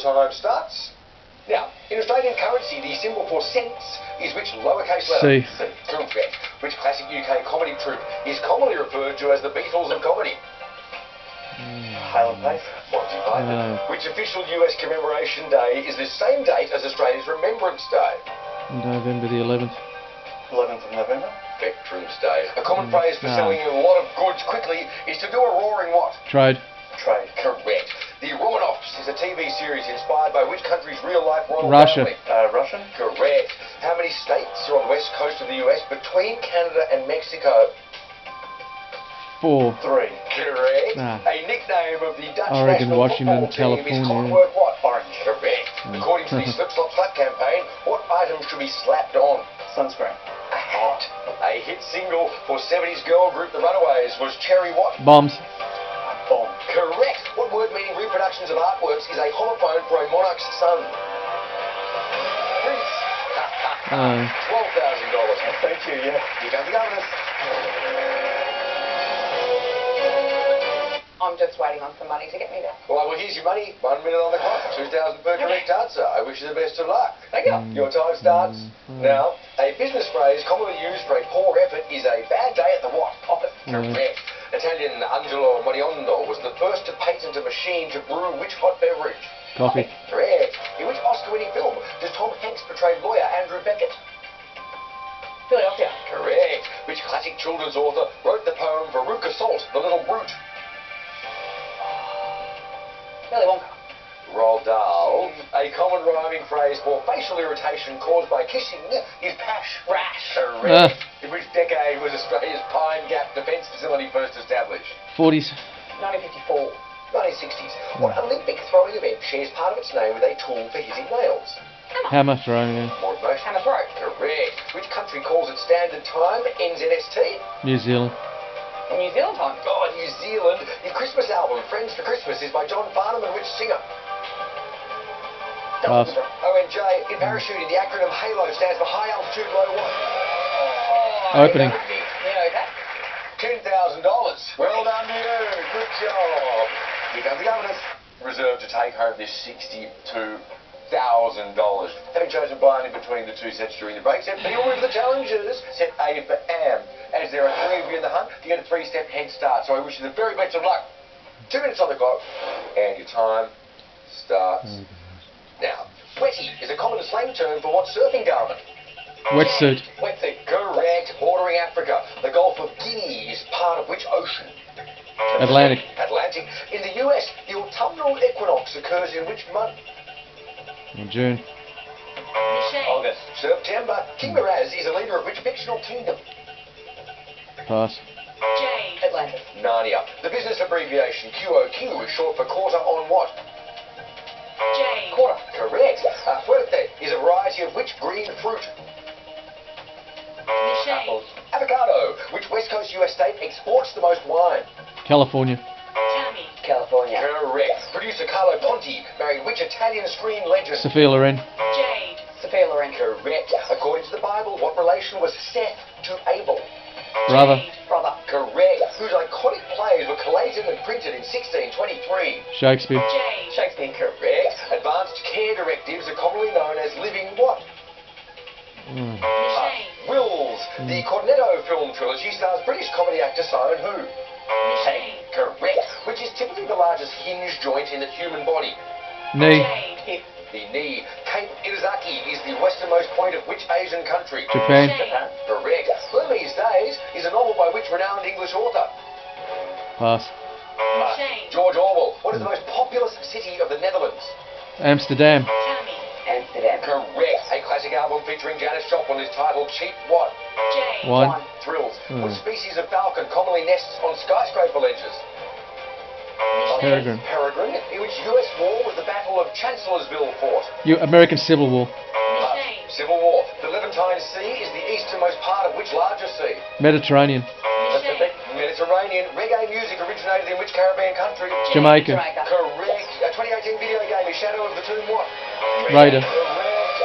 time starts now. In Australian currency, the symbol for cents is which lowercase letter? C. Correct. Which classic UK comedy troupe is commonly referred to as the Beatles of comedy? Highland Place. Monty Python. Which official US commemoration day is the same date as Australia's Remembrance Day? November the 11th. 11th of November. Veterans Day. A common phrase for selling a lot of goods quickly is to do a roaring what? Trade. Trade. Correct. The Romanovs is a TV series inspired by which country's real-life royal Russia. family? Russian. Correct. How many states are on the west coast of the US between Canada and Mexico? 4. 3. Correct. Ah. A nickname of the Dutch Oregon, national Washington, football team is California. clockwork what? Orange. Correct. According to the Slip Slop Slap campaign, what item should be slapped on? Sunscreen. A hat. A hit single for 70s girl group The Runaways was Cherry what? Bombs. Bomb. Correct. What word meaning reproductions of artworks is a homophone for a monarch's son? Prince. $12,000. Thank you, yeah. UK Governess. I'm just waiting on some money to get me there. Well, here's your money. 1 minute on the clock. 2,000 per correct answer. I wish you the best of luck. Thank you. Your time starts now. A business phrase commonly used for a poor effort is a bad day at the what? Office. Correct. Italian Angelo Moriondo was the first to patent a machine to brew which hot beverage? Coffee. Correct. In which Oscar-winning film does Tom Hanks portray lawyer Andrew Beckett? Philadelphia. Correct. Which classic children's author wrote the poem Veruca Salt, The Little Brute? Willy Wonka. Roald Dahl. A common rhyming phrase for facial irritation caused by kissing is pash. Rash. Correct. In which decade was Australia's Pine Gap Defence Facility first established? 40s. 1954. 1960s. What Olympic throwing event shares part of its name with a tool for hitting nails? Hammer throwing. More information? Hammer throw. Correct. Which country calls its standard time NZST? New Zealand. New Zealand time. Oh, New Zealand. The Christmas album Friends for Christmas is by John Farnham and which singer? Pass. ONJ. In parachuting, the acronym HALO stands for High Altitude Low What? Opening. You know that? $10,000. Well done to you. Good job. Here comes the governess. Reserved to take home this $62,000. Having chosen blind in between the two sets during the break, set B will move the challenges. Set A for Am. As there are 3 of you in the hunt, you get a 3-step head start. So I wish you the very best of luck. 2 minutes on the clock, and your time starts now. Sweaty is a common slang term for what surfing garment? Wetsuit. Wetsuit. Correct. Bordering Africa. The Gulf of Guinea is part of which ocean? Atlantic. Atlantic. In the US, the autumnal equinox occurs in which month? In June. August. September. King Miraz is a leader of which fictional kingdom? Pass. Jade. Atlantis. Narnia. The business abbreviation QOQ is short for quarter on what? Jade. Quarter. Correct. Fuerte is a variety of which green fruit? Apples. Avocado. Which West Coast US state exports the most wine? California. Tammy. California. Correct. Producer Carlo Ponti married which Italian screen legend? Sophia Loren. Jade. Sophia Loren. Correct. According to the Bible, what relation was Seth to Abel? Brother. Jade. Brother. Correct. Whose iconic plays were collated and printed in 1623? Shakespeare. Jade. Shakespeare. Correct. Advanced care directives are commonly known as living what? Machine. Wills. The Cornetto film trilogy stars British comedy actor Simon who? Machine. Correct. Which is typically the largest hinge joint in the human body? Knee. Jade. Hip. The knee. Cape Irizaki is the westernmost point of which Asian country? Japan. Japan. Correct. Burmese Days is a novel by which renowned English author? Pass. Machine. George Orwell. What is the most populous city of the Netherlands? Amsterdam. Tammy. Amsterdam. Correct. A classic album featuring Janis Joplin is titled Cheap What? Jade. One. Thrills. What species of falcon commonly nests on skyscraper ledges? Peregrine. Peregrine. In which US war was the Battle of Chancellorsville fought? American Civil War. Machine. Civil War. The Levantine Sea is the easternmost part of which larger sea? Mediterranean. Machine. Mediterranean. Reggae music originated in which Caribbean country? Jamaica. Jamaica. Correct. A 2018 video game is Shadow of the Tomb what? Raider. Correct.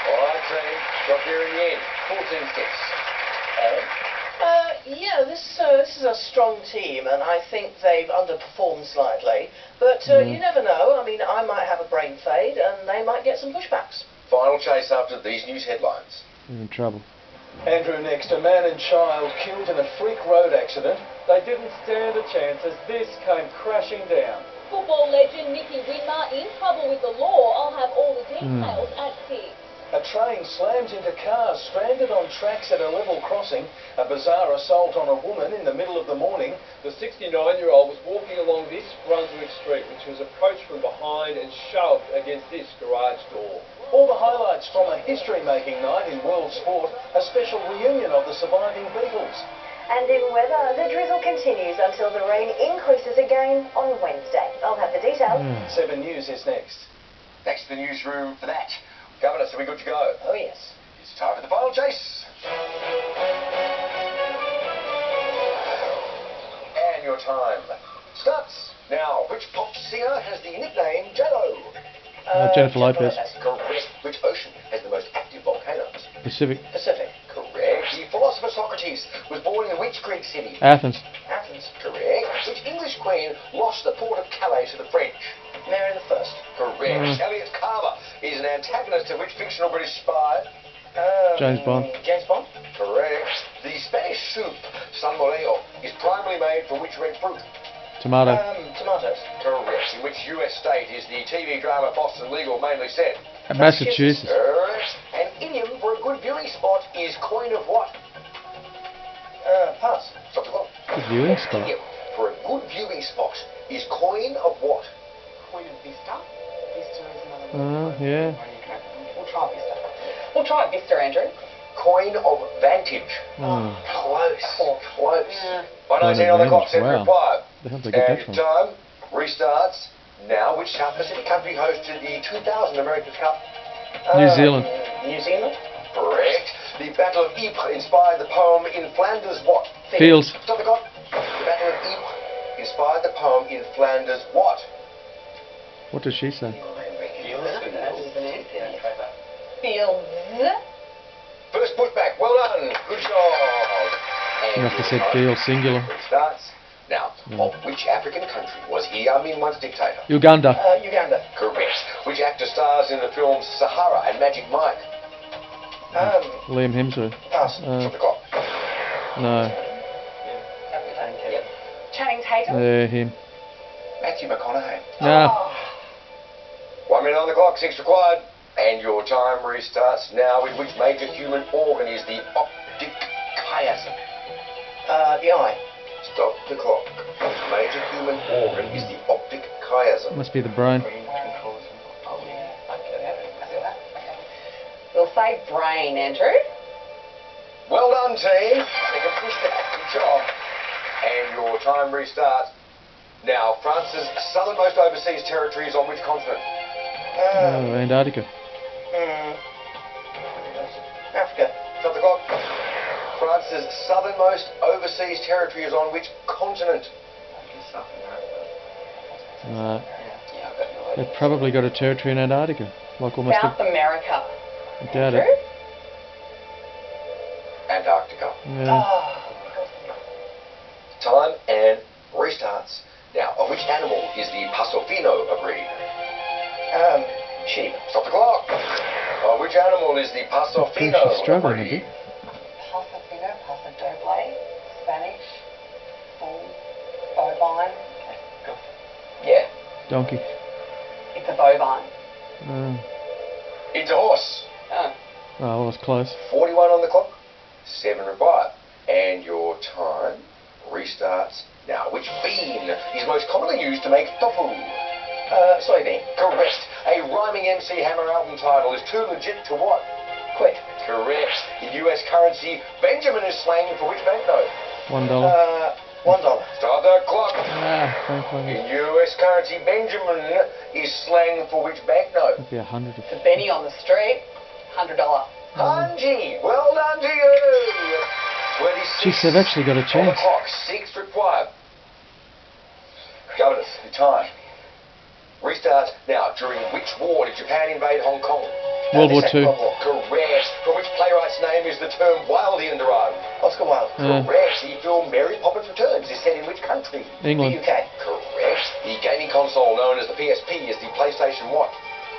Alright team, got there in the end. 14 steps. And Yeah, this is a strong team, and I think they've underperformed slightly. But you never know. I mean, I might have a brain fade, and they might get some pushbacks. Final chase after these news headlines. You're in trouble. Andrew next, a man and child killed in a freak road accident. They didn't stand a chance as this came crashing down. Football legend Nicky Winmar in trouble with the law. I'll have all the details at 6. A train slams into cars stranded on tracks at a level crossing. A bizarre assault on a woman in the middle of the morning. The 69-year-old was walking along this Brunswick street when she was approached from behind and shoved against this garage door. All the highlights from a history-making night in world sport. A special reunion of the surviving Beatles. And in weather, the drizzle continues until the rain increases again on Wednesday. I'll have the details. 7 News is next. Back to the newsroom for that. Governess, are we good to go? Oh, yes. It's time for the final chase. And your time starts now. Which pop singer has the nickname J-Lo? Jennifer Lopez. Correct. Which ocean has the most active volcanoes? Pacific. Pacific. Correct. The philosopher Socrates was born in which Greek city? Athens. Athens. Correct. Which English queen lost the port of Calais to the French? Mary the First. Correct. Elliot Carver is an antagonist of which fictional British spy? James Bond. James Bond. Correct. The Spanish soup salmorejo is primarily made from which red fruit? Tomato. Tomatoes. Correct. In which US state is the TV drama Boston Legal mainly set? Massachusetts. Correct. An idiom for a good viewing spot is coin of what? Pass. Stop the clock. Good viewing spot. Idiom for a good viewing spot is coin of what? Point of Vista. Vista is another word. Yeah. We'll try Vista. We'll try Vista, Andrew. Coin of vantage. Close. Close. 1:19 on the clock, set Wow. required. The hell did they get that And from? time restarts now. Which South Pacific country hosted the 2000 America's Cup? New Zealand. New Zealand. Correct. The Battle of Ypres inspired the poem In Flanders what? Fields. Stop the clock. The Battle of Ypres inspired the poem In Flanders what? What does she say? Fields. First pushback. Well done. Good job. You must have said fields, singular. Starts now. Of which African country was Idi Amin once dictator? Uganda. Uganda. Correct. Which actor stars in the films Sahara and Magic Mike? Liam Hemsworth. Pass. Stop the clock. No. Channing Tatum. Him. Matthew McConaughey. Nah. 1 minute on the clock. 6 required. And your time restarts now. In which major human organ is the optic chiasm? The eye. Stop the clock. Which major human organ is the optic chiasm? Must be the brain. We'll say brain, Andrew. Well done, team. Second pushback. Good job. And your time restarts. Now, France's southernmost overseas territory is on which continent? Antarctica. Africa. Stop the clock. France's southernmost overseas territory is on which continent? They've probably got a territory in Antarctica. Like almost South America. I doubt it. Andrew? Antarctica. Yeah. Time and restarts. Now, of which animal is the Pasofino a breed? Sheep. Stop the clock. Of which animal is the Pasofino She's struggling a breed? bit. Pasofino, Paso Doble, Spanish, bull, bovine. Yeah. Donkey. It's a bovine. It's a horse. Oh. Oh, well, it's close. 41 on the clock. 7 required. And your time restarts now. Which bean is most commonly used to make tofu? Soybean. Correct. A rhyming MC Hammer album title is too legit to what? Quit. Correct. In US currency, Benjamin is slang for which banknote? $1. $1. Start the clock. Franklin. In US currency, Benjamin is slang for which banknote? That'd be 100. The Benny on the street, $100. Hanji. Well done to you. 26. Jeez, they've actually got a On the chance. clock. 6 required. Governess, your time restarts now. During which war did Japan invade Hong Kong? World War Second II. World War. Correct. From which playwright's name is the term Wildian derived? Oscar Wilde. Correct. The film Mary Poppins Returns is set in which country? England. The UK. Correct. The gaming console known as the PSP is the PlayStation what?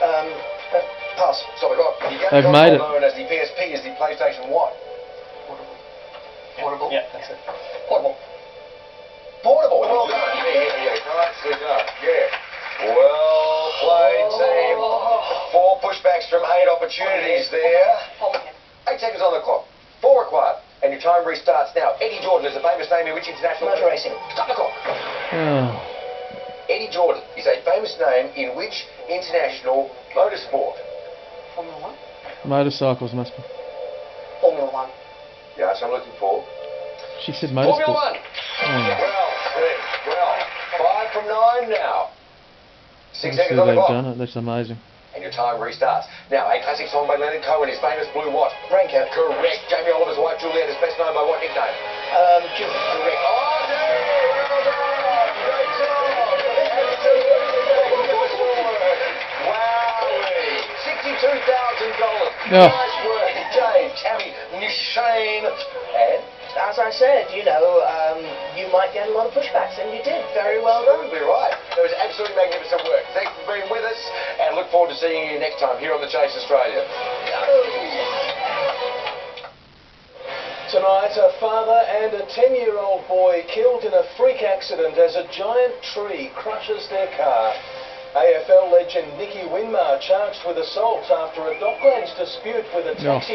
Pass. Stop it, right. The gaming They've console made it. known as the PSP is the PlayStation what? Portable. Yeah, that's it. Portable. Portable. Well done. Yeah. Nicely done. Yeah. Well played, team. 4 pushbacks from 8 opportunities there. 8 seconds on the clock. 4 required. And your time restarts now. Eddie Jordan is a famous name in which international... Motor racing. Stop the clock. Oh. Eddie Jordan is a famous name in which international motorsport? Formula 1. Motorcycles must be. Formula 1. Yeah, that's what I'm looking for. She said Formula motorsport. 1. Oh. Well, 5 from 9 now. 6 Let's see seconds on the they've clock. done it. That's amazing. And your time restarts. Now, a classic song by Leonard Cohen is famous blue what? Raincoat. Correct. Jamie Oliver's wife Juliet is best known by what nickname? June. Correct. Oh, no! Well done! Great job! Wowee! $62,000. Yeah. Nice work. Dave, Tammy, Nishane, and... As I said, you might get a lot of pushbacks, and you did. Very well done. Absolutely right. That was absolutely magnificent work. Thanks for being with us, and look forward to seeing you next time here on The Chase Australia. Tonight, a father and a 10-year-old boy killed in a freak accident as a giant tree crushes their car. AFL legend Nicky Winmar charged with assault after a Docklands dispute with a taxi